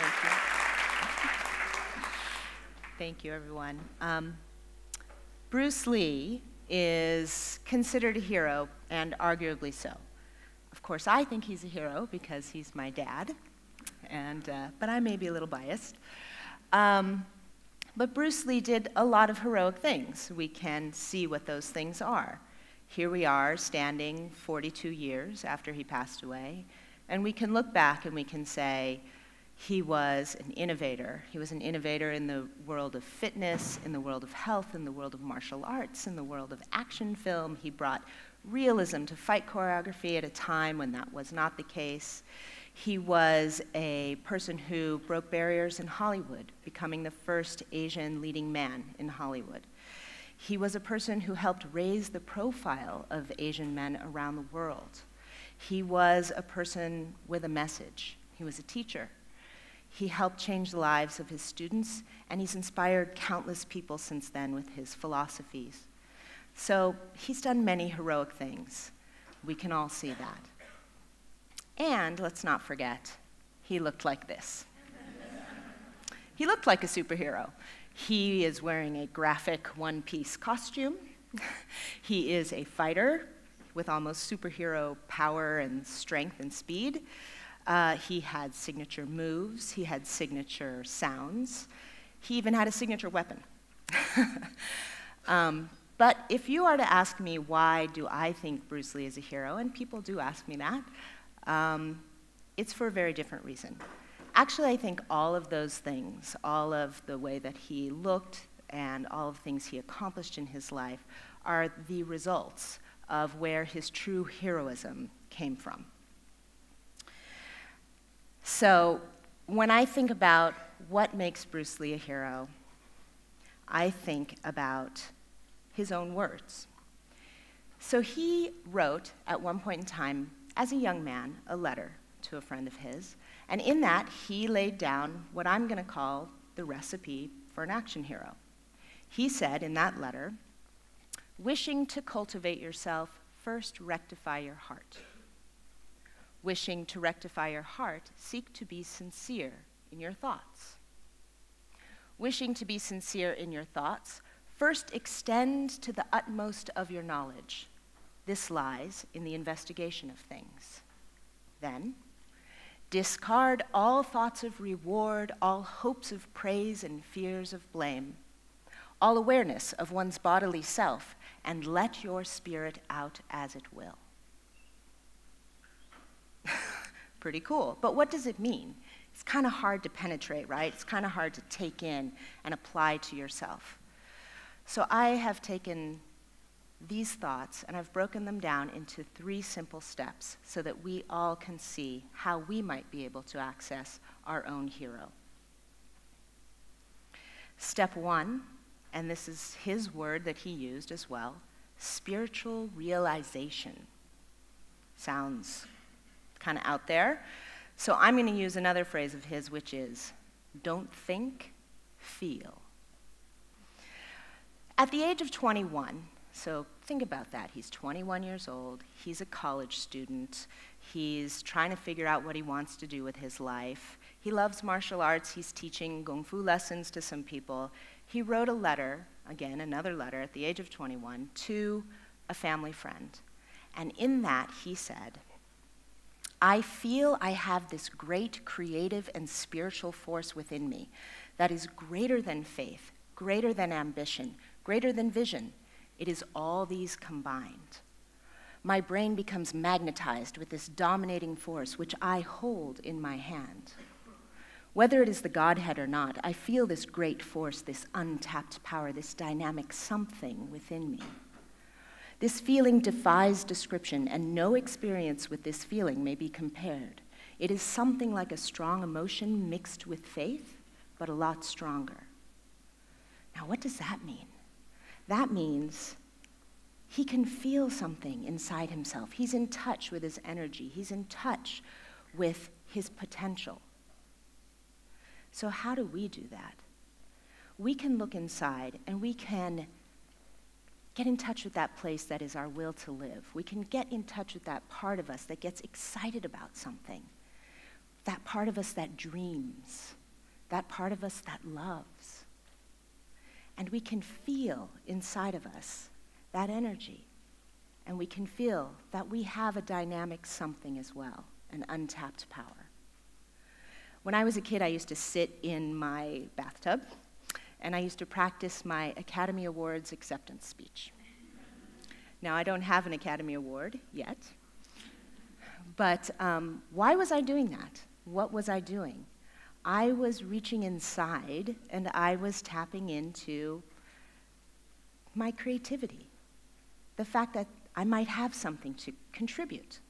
Thank you. Thank you, everyone. Bruce Lee is considered a hero, and arguably so. Of course, I think he's a hero because he's my dad, but I may be a little biased. But Bruce Lee did a lot of heroic things. We can see what those things are. Here we are, standing 42 years after he passed away, and we can look back and we can say, he was an innovator. He was an innovator in the world of fitness, in the world of health, in the world of martial arts, in the world of action film. He brought realism to fight choreography at a time when that was not the case. He was a person who broke barriers in Hollywood, becoming the first Asian leading man in Hollywood. He was a person who helped raise the profile of Asian men around the world. He was a person with a message. He was a teacher. He helped change the lives of his students, and he's inspired countless people since then with his philosophies. So he's done many heroic things. We can all see that. And let's not forget, he looked like this. He looked like a superhero. He is wearing a graphic one-piece costume. He is a fighter with almost superhero power and strength and speed. He had signature moves. He had signature sounds. He even had a signature weapon. But if you are to ask me why do I think Bruce Lee is a hero, and people do ask me that, it's for a very different reason. Actually, I think all of those things, all of the way that he looked and all of the things he accomplished in his life are the results of where his true heroism came from. So when I think about what makes Bruce Lee a hero, I think about his own words. So he wrote at one point in time, as a young man, a letter to a friend of his, and in that he laid down what I'm going to call the recipe for an action hero. He said in that letter, wishing to cultivate yourself, first rectify your heart. Wishing to rectify your heart, seek to be sincere in your thoughts. Wishing to be sincere in your thoughts, first extend to the utmost of your knowledge. This lies in the investigation of things. Then, discard all thoughts of reward, all hopes of praise and fears of blame, all awareness of one's bodily self, and let your spirit out as it will. Pretty cool. But what does it mean? It's kind of hard to penetrate, right? It's kind of hard to take in and apply to yourself. So I have taken these thoughts and I've broken them down into 3 simple steps so that we all can see how we might be able to access our own hero. Step 1, and this is his word that he used as well, spiritual realization. Sounds kind of out there. So I'm going to use another phrase of his, which is, don't think, feel. At the age of 21, so think about that. He's 21 years old. He's a college student. He's trying to figure out what he wants to do with his life. He loves martial arts. He's teaching kung fu lessons to some people. He wrote a letter, again, another letter at the age of 21, to a family friend. And in that, he said, I feel I have this great creative and spiritual force within me that is greater than faith, greater than ambition, greater than vision. It is all these combined. My brain becomes magnetized with this dominating force which I hold in my hand. Whether it is the Godhead or not, I feel this great force, this untapped power, this dynamic something within me. This feeling defies description, and no experience with this feeling may be compared. It is something like a strong emotion mixed with faith, but a lot stronger. Now, what does that mean? That means he can feel something inside himself. He's in touch with his energy. He's in touch with his potential. So how do we do that? We can look inside and we can get in touch with that place that is our will to live. We can get in touch with that part of us that gets excited about something. that part of us that dreams, that part of us that loves. And we can feel inside of us that energy. And we can feel that we have a dynamic something as well, an untapped power. When I was a kid, I used to sit in my bathtub, and I used to practice my Academy Awards acceptance speech. Now, I don't have an Academy Award yet, but why was I doing that? What was I doing? I was reaching inside, and I was tapping into my creativity, the fact that I might have something to contribute,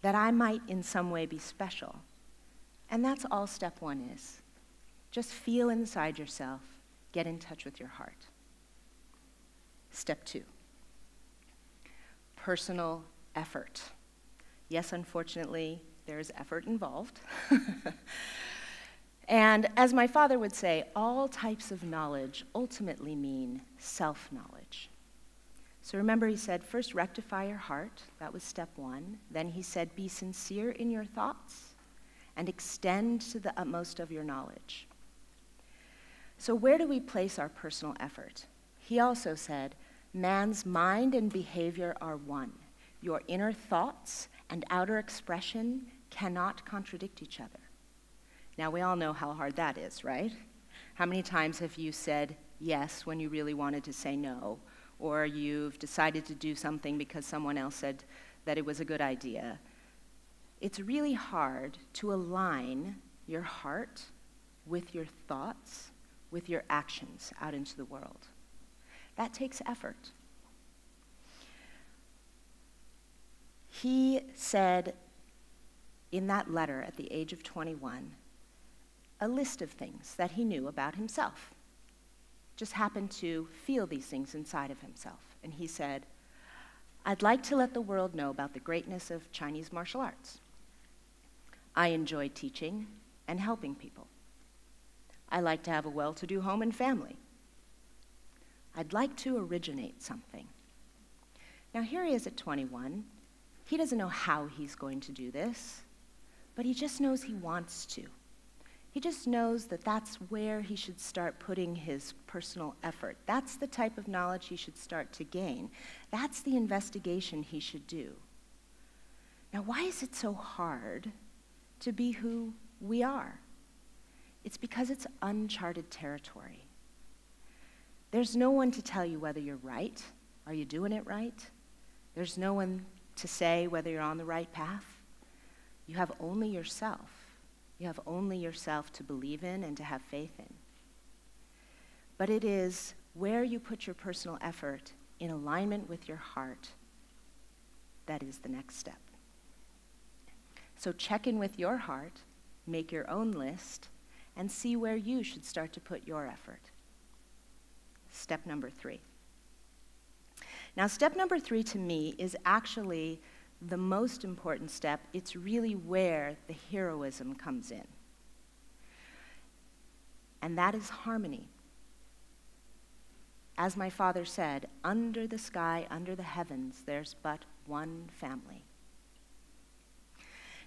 that I might in some way be special. And that's all step one is. Just feel inside yourself, get in touch with your heart. Step two, personal effort. Yes, unfortunately, there's effort involved. And as my father would say, all types of knowledge ultimately mean self-knowledge. So remember, he said, first rectify your heart. That was step one. Then he said, be sincere in your thoughts and extend to the utmost of your knowledge. So where do we place our personal effort? He also said, man's mind and behavior are one. Your inner thoughts and outer expression cannot contradict each other. Now, we all know how hard that is, right? How many times have you said yes when you really wanted to say no? Or you've decided to do something because someone else said that it was a good idea? It's really hard to align your heart with your thoughts, with your actions out into the world. That takes effort. He said in that letter at the age of 21, a list of things that he knew about himself. Just happened to feel these things inside of himself. And he said, I'd like to let the world know about the greatness of Chinese martial arts. I enjoy teaching and helping people. I like to have a well-to-do home and family. I'd like to originate something. Now here he is at 21. He doesn't know how he's going to do this, but he just knows he wants to. He just knows that that's where he should start putting his personal effort. That's the type of knowledge he should start to gain. That's the investigation he should do. Now, why is it so hard to be who we are? It's because it's uncharted territory. There's no one to tell you whether you're right. Are you doing it right? There's no one to say whether you're on the right path. You have only yourself. You have only yourself to believe in and to have faith in. But it is where you put your personal effort in alignment with your heart that is the next step. So check in with your heart, make your own list, and see where you should start to put your effort. Step number 3. Now, step number 3 to me is actually the most important step. It's really where the heroism comes in. And that is harmony. As my father said, under the sky, under the heavens, there's but one family.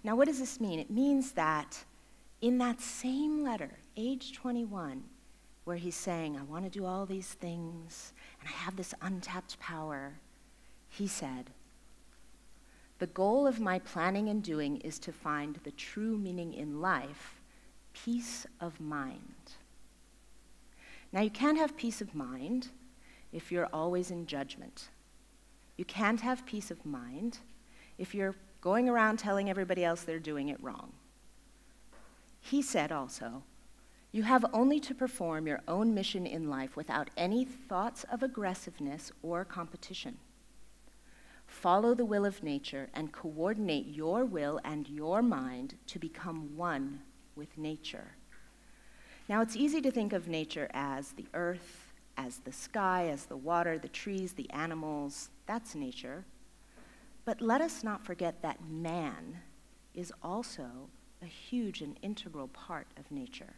Now, what does this mean? It means that in that same letter, age 21, where he's saying, I want to do all these things, and I have this untapped power, he said, the goal of my planning and doing is to find the true meaning in life, peace of mind. Now, you can't have peace of mind if you're always in judgment. You can't have peace of mind if you're going around telling everybody else they're doing it wrong. He said also, you have only to perform your own mission in life without any thoughts of aggressiveness or competition. Follow the will of nature and coordinate your will and your mind to become one with nature. Now, it's easy to think of nature as the earth, as the sky, as the water, the trees, the animals. That's nature. But let us not forget that man is also a huge and integral part of nature.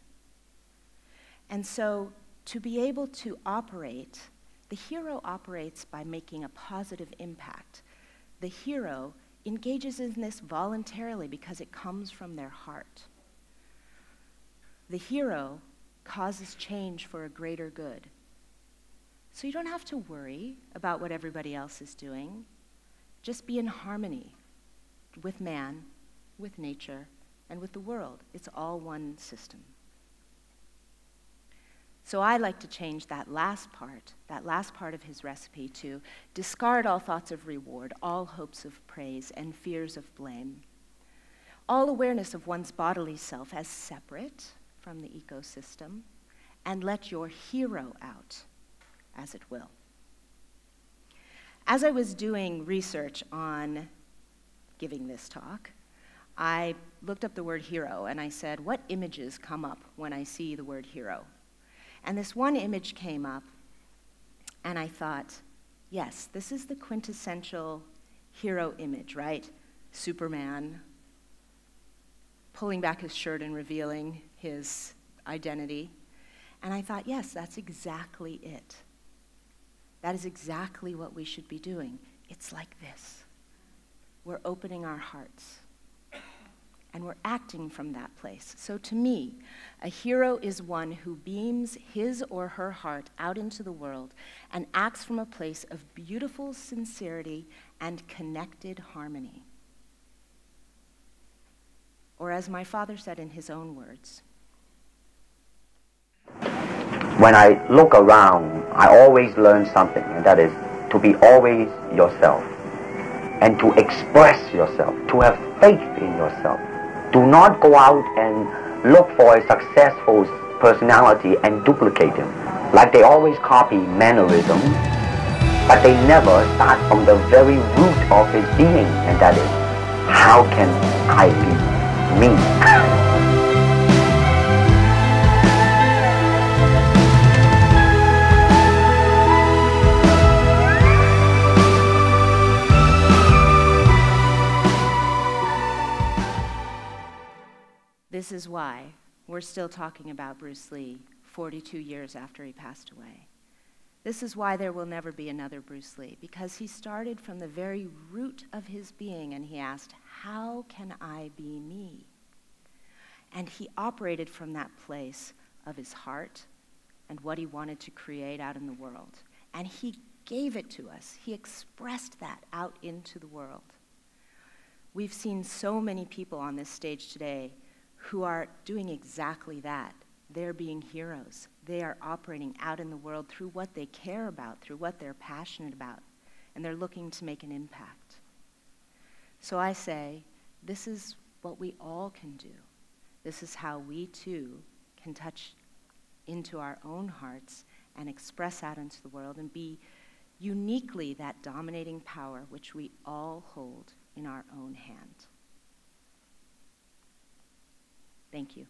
And so, to be able to operate, the hero operates by making a positive impact. The hero engages in this voluntarily because it comes from their heart. The hero causes change for a greater good. So you don't have to worry about what everybody else is doing. Just be in harmony with man, with nature, and with the world. It's all one system. So I like to change that last part of his recipe to discard all thoughts of reward, all hopes of praise, and fears of blame. All awareness of one's bodily self as separate from the ecosystem, and let your hero out as it will. As I was doing research on giving this talk, I looked up the word hero and I said, what images come up when I see the word hero? And this one image came up, and I thought, yes, this is the quintessential hero image, right? Superman pulling back his shirt and revealing his identity. And I thought, yes, that's exactly it. That is exactly what we should be doing. It's like this. We're opening our hearts. And we're acting from that place. So to me, a hero is one who beams his or her heart out into the world and acts from a place of beautiful sincerity and connected harmony. Or as my father said in his own words, when I look around, I always learn something, and that is to be always yourself and to express yourself, to have faith in yourself. Do not go out and look for a successful personality and duplicate him. Like they always copy mannerisms, but they never start from the very root of his being, and that is, how can I be me? This is why we're still talking about Bruce Lee 42 years after he passed away. This is why there will never be another Bruce Lee, because he started from the very root of his being and he asked, how can I be me? And he operated from that place of his heart and what he wanted to create out in the world. And he gave it to us. He expressed that out into the world. We've seen so many people on this stage today who are doing exactly that. They're being heroes. They are operating out in the world through what they care about, through what they're passionate about, and they're looking to make an impact. So I say, this is what we all can do. This is how we too can touch into our own hearts and express out into the world and be uniquely that dominating power which we all hold in our own hand. Thank you.